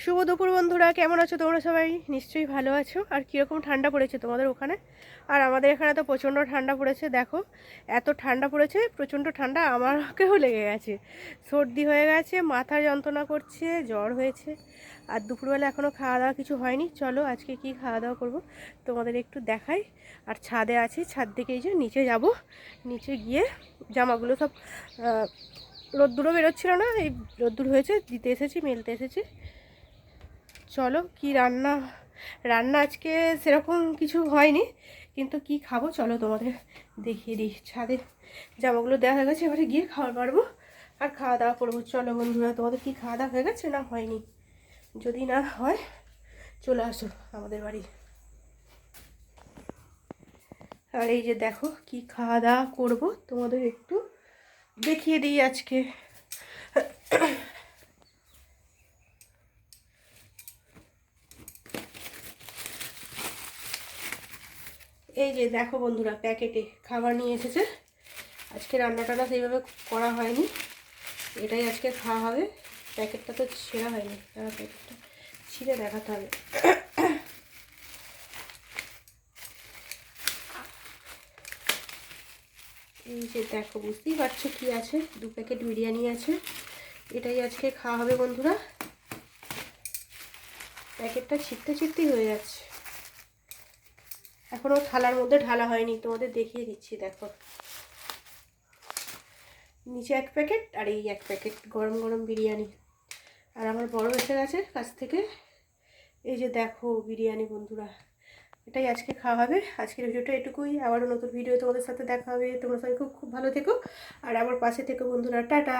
শুভ দুপুর বন্ধুরা, কেমন আছো তোমরা? সবাই নিশ্চয়ই ভালো আছো। আর কীরকম ঠান্ডা পড়েছে তোমাদের ওখানে? আর আমাদের এখানে তো প্রচণ্ড ঠান্ডা পড়েছে। দেখো এত ঠান্ডা পড়েছে, প্রচণ্ড ঠান্ডা, আমাকেও লেগে গেছে, সর্দি হয়ে গেছে, মাথা যন্ত্রণা করছে, জ্বর হয়েছে। আর দুপুরবেলা এখনও খাওয়া দাওয়া কিছু হয়নি। চলো আজকে কি খাওয়া দাওয়া করবো তোমাদের একটু দেখাই। আর ছাদে আছি, ছাদ থেকে এই যে নিচে যাব, নিচে গিয়ে জামাগুলো সব রোদ্দুরও বেরোচ্ছিল না, এই রোদ্দুর হয়েছে, দিতে এসেছি, মেলতে এসেছি। চলো কি রান্না রান্না আজকে সেরকম কিছু হয়নি, কিন্তু কি খাবো চলো তোমাদের দেখিয়ে দিই। ছাদে জামাগুলো দেওয়া হয়ে গেছে, এবারে গিয়ে খাওয়া পারবো আর খাওয়া দাওয়া করবো। চলো বন্ধুরা, তোমাদের কি খাওয়া দাওয়া হয়ে গেছে না হয়নি? যদি না হয় চলে আসো আমাদের বাড়ি। আর এই যে দেখো কি খাওয়া দাওয়া করবো তোমাদের একটু দেখিয়ে দিই আজকে। এই যে দেখো বন্ধুরা, প্যাকেটে খাবার নিয়ে এসেছে। আজকে রান্নাটা সেইভাবে করা হয়নি, এটাই আজকে খাওয়া হবে। প্যাকেটটা তো ছেঁড়া হয়নি, প্যাকেটটা ছিঁড়ে দেখাতে হবে। এই যে দেখো, বুঝতেই পারছো কি আছে, 2 প্যাকেট বিরিয়ানি আছে, এটাই আজকে খাওয়া হবে বন্ধুরা। প্যাকেটটা ছিঁড়তে ছিঁড়তেই হয়ে যাচ্ছে, এখনও থালার মধ্যে ঢালা হয়নি, তোমাদের দেখিয়ে দিচ্ছি। দেখো নিচে 1 প্যাকেট আর এই 1 প্যাকেট গরম গরম বিরিয়ানি। আর আমার বড় এসে গেছে কাছ থেকে, এই যে দেখো বিরিয়ানি বন্ধুরা, এটাই আজকে খাওয়া হবে। আজকের ভিডিওটা এটুকুই, আবারও নতুন ভিডিও তোমাদের সাথে দেখা হবে। তোমরা সবাই খুব খুব ভালো থেকো আর আমার পাশে থেকো বন্ধুরা। টাটা।